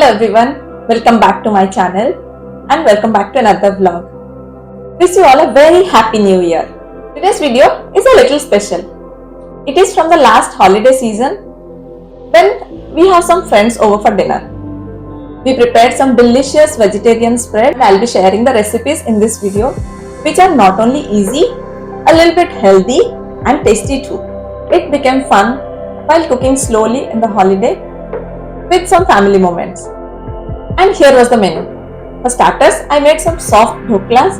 Hello everyone, welcome back to my channel and welcome back to another vlog. Wish you all a very happy new year. Today's video is a little special. It is from the last holiday season when we have some friends over for dinner. We prepared some delicious vegetarian spread and I'll be sharing the recipes in this video, which are not only easy, a little bit healthy and tasty too. It became fun while cooking slowly in the holiday with some family moments. And here was the menu. For starters, I made some soft dhoklas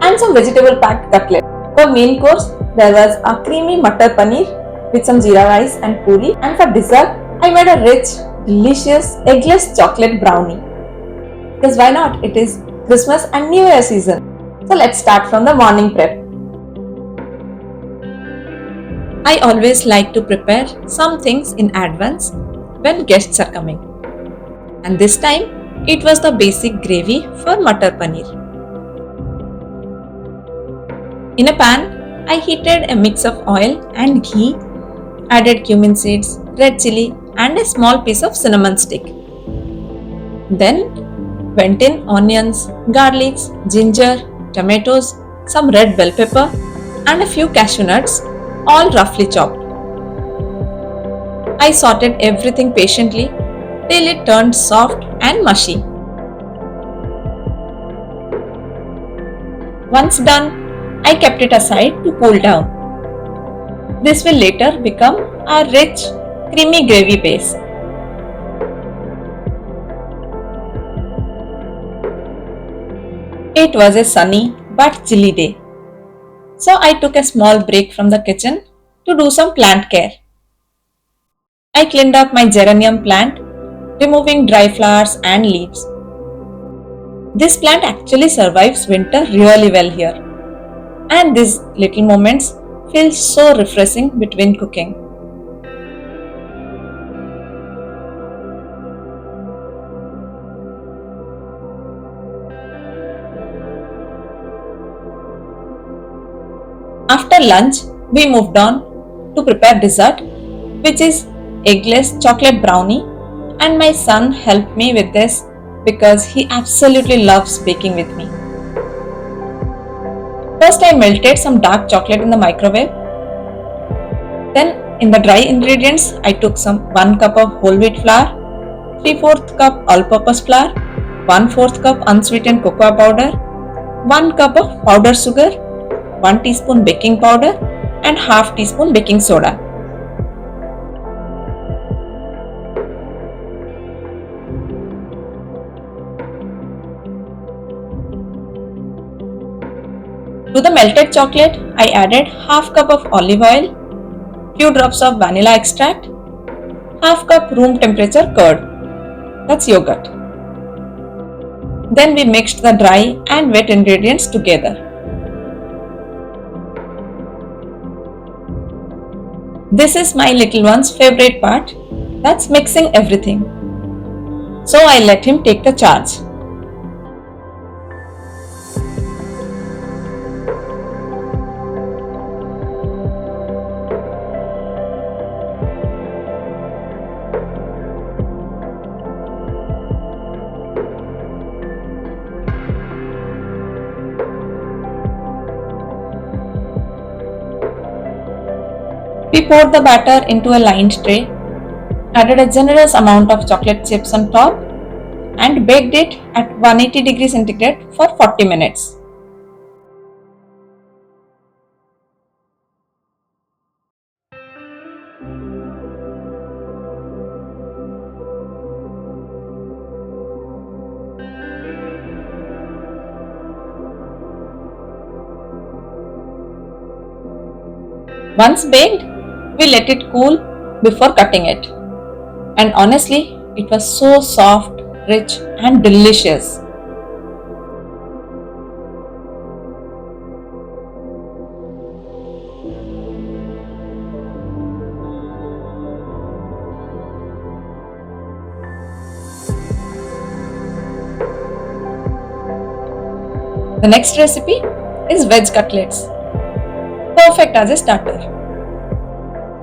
and some vegetable packed cutlet. For main course, there was a creamy matar paneer with some jeera rice and puri. And for dessert, I made a rich, delicious eggless chocolate brownie. Because why not? It is Christmas and New Year season. So let's start from the morning prep. I always like to prepare some things in advance when guests are coming. And this time, it was the basic gravy for matar paneer. In a pan, I heated a mix of oil and ghee, added cumin seeds, red chili and a small piece of cinnamon stick. Then went in onions, garlics, ginger, tomatoes, some red bell pepper and a few cashew nuts, all roughly chopped. I sauteed everything patiently till it turned soft and mushy. Once done, I kept it aside to cool down. This will later become a rich, creamy gravy base. It was a sunny but chilly day, so I took a small break from the kitchen to do some plant care. I cleaned up my geranium plant, removing dry flowers and leaves. This plant actually survives winter really well here, and these little moments feel so refreshing between cooking. After lunch, we moved on to prepare dessert, which is eggless chocolate brownie, and my son helped me with this because he absolutely loves baking with me. First, I melted some dark chocolate in the microwave. Then, in the dry ingredients, I took some 1 cup of whole wheat flour, 3/4 cup all-purpose flour, 1/4 cup unsweetened cocoa powder, 1 cup of powdered sugar, 1 teaspoon baking powder, and half teaspoon baking soda. To the melted chocolate, I added half cup of olive oil, few drops of vanilla extract, half cup room temperature curd, that's yogurt. Then we mixed the dry and wet ingredients together. This is my little one's favorite part, that's mixing everything. So I let him take the charge. We poured the batter into a lined tray, added a generous amount of chocolate chips on top, and baked it at 180 degrees centigrade for 40 minutes. Once baked, we let it cool before cutting it. And honestly, it was so soft, rich and delicious. The next recipe is veg cutlets. Perfect as a starter.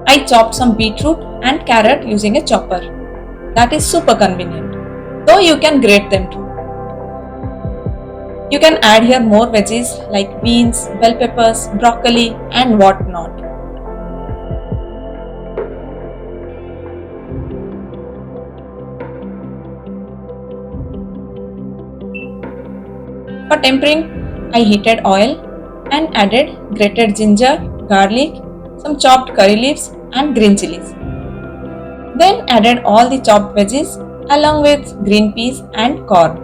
I chopped some beetroot and carrot using a chopper. That is super convenient. though you can grate them too. You can add here more veggies like beans, bell peppers, broccoli and whatnot. For tempering, I heated oil and added grated ginger, garlic, some chopped curry leaves and green chilies. Then added all the chopped veggies along with green peas and corn.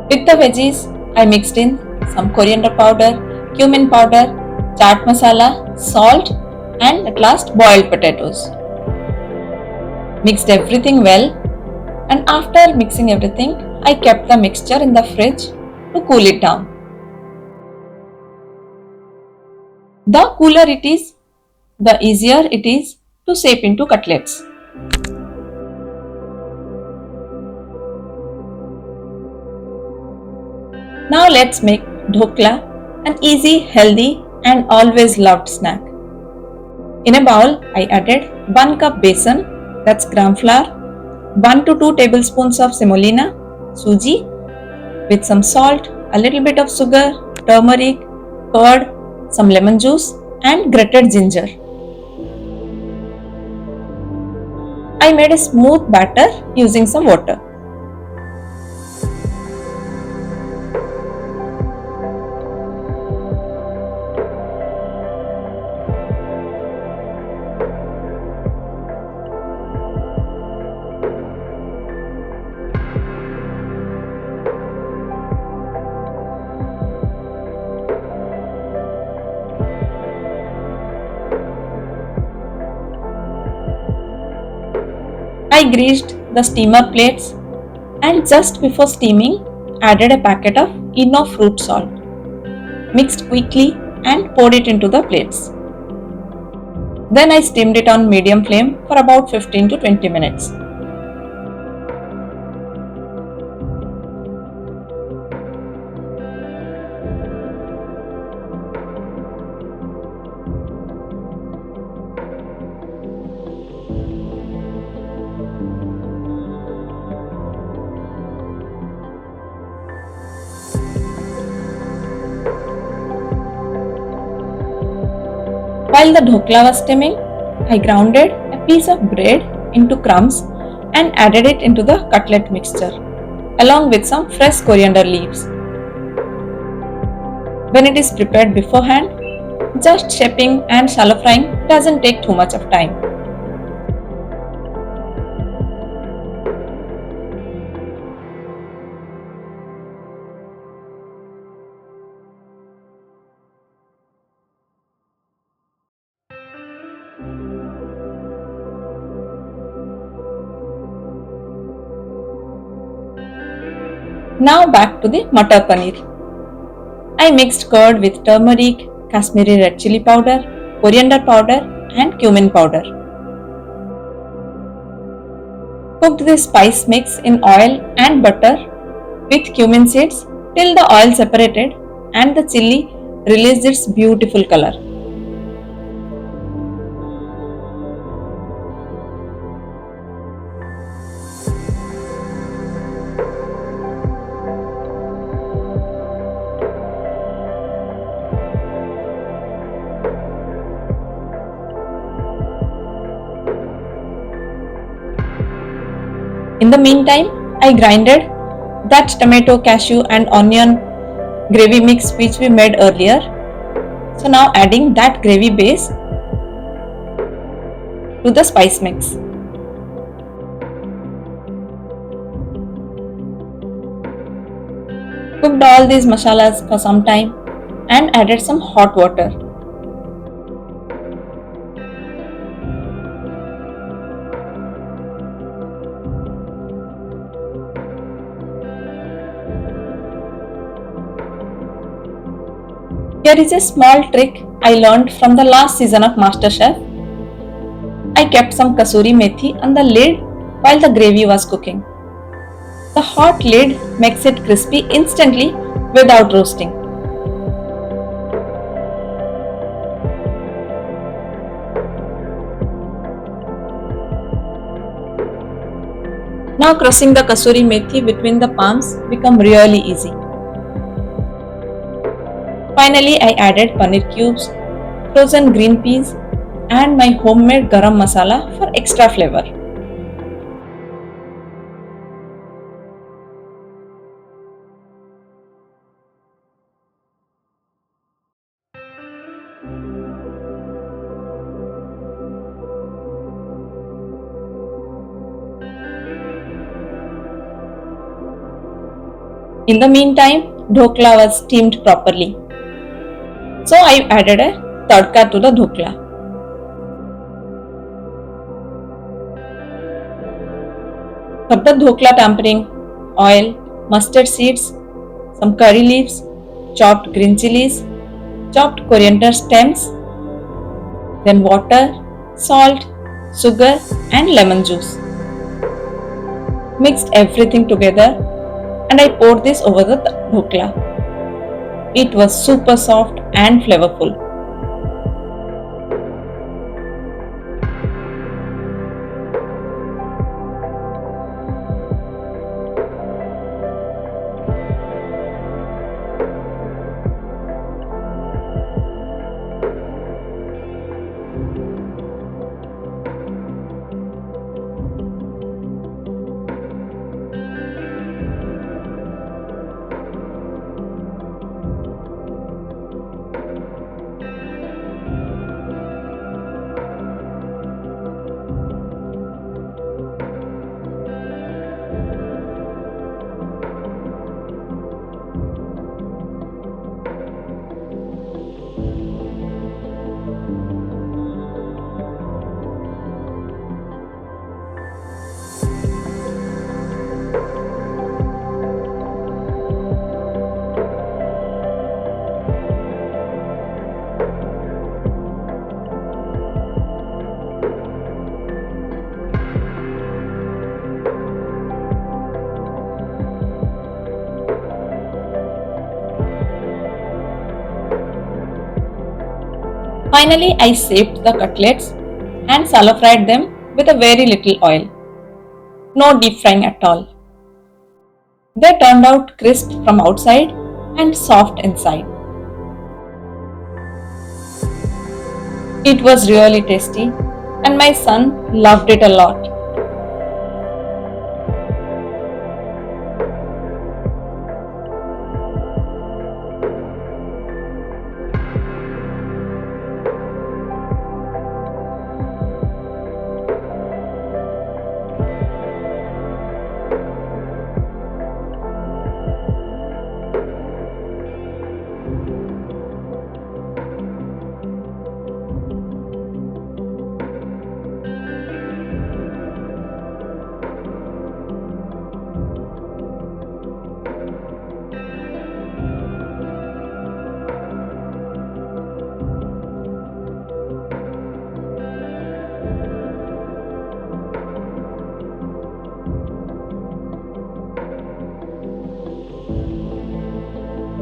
With the veggies, I mixed in some coriander powder, cumin powder, chaat masala, salt and at last boiled potatoes. Mixed everything well, and after mixing everything, I kept the mixture in the fridge to cool it down. The cooler it is, the easier it is to shape into cutlets. Now let's make dhokla, an easy, healthy and always loved snack. In a bowl, I added 1 cup besan, that's gram flour, 1 to 2 tablespoons of semolina, suji, with some salt, a little bit of sugar, turmeric, curd, some lemon juice and grated ginger. I made a smooth batter using some water. I greased the steamer plates and just before steaming added a packet of Eno fruit salt. Mixed quickly and poured it into the plates. Then I steamed it on medium flame for about 15 to 20 minutes. While the dhokla was steaming, I grounded a piece of bread into crumbs and added it into the cutlet mixture along with some fresh coriander leaves. When it is prepared beforehand, just shaping and shallow frying doesn't take too much of time. Now back to the Matar Paneer. I mixed curd with turmeric, Kashmiri red chili powder, coriander powder and cumin powder. Cooked the spice mix in oil and butter with cumin seeds till the oil separated and the chili released its beautiful color. In the meantime, I grinded that tomato, cashew and onion gravy mix which we made earlier. So now adding that gravy base to the spice mix. Cooked all these masalas for some time and added some hot water. Here is a small trick I learned from the last season of MasterChef. I kept some kasuri methi on the lid while the gravy was cooking. The hot lid makes it crispy instantly without roasting. Now crossing the kasuri methi between the palms become really easy. Finally, I added paneer cubes, frozen green peas and my homemade garam masala for extra flavor. In the meantime, dhokla was steamed properly. So I added a tadka to the dhokla. For the dhokla tempering, oil, mustard seeds, some curry leaves, chopped green chilies, chopped coriander stems, then water, salt, sugar and lemon juice. Mixed everything together and I poured this over the dhokla. It was super soft and flavorful. Finally, I shaped the cutlets and shallow fried them with a very little oil. No deep frying at all. They turned out crisp from outside and soft inside. It was really tasty and my son loved it a lot.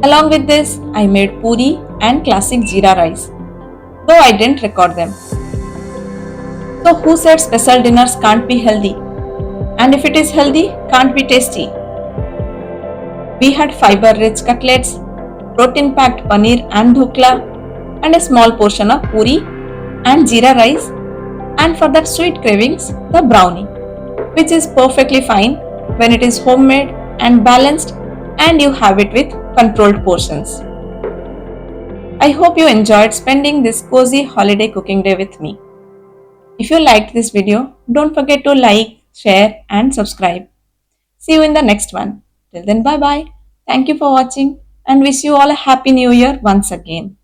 Along with this, I made puri and classic jeera rice, though I didn't record them. So who said special dinners can't be healthy? And if it is healthy, can't be tasty? We had fiber-rich cutlets, protein-packed paneer and dhokla, and a small portion of puri and jeera rice, and for that sweet cravings, the brownie, which is perfectly fine when it is homemade and balanced and you have it with controlled portions. I hope you enjoyed spending this cozy holiday cooking day with me. If you liked this video, don't forget to like, share and subscribe. See you in the next one. Till then, bye bye. Thank you for watching and wish you all a happy new year once again.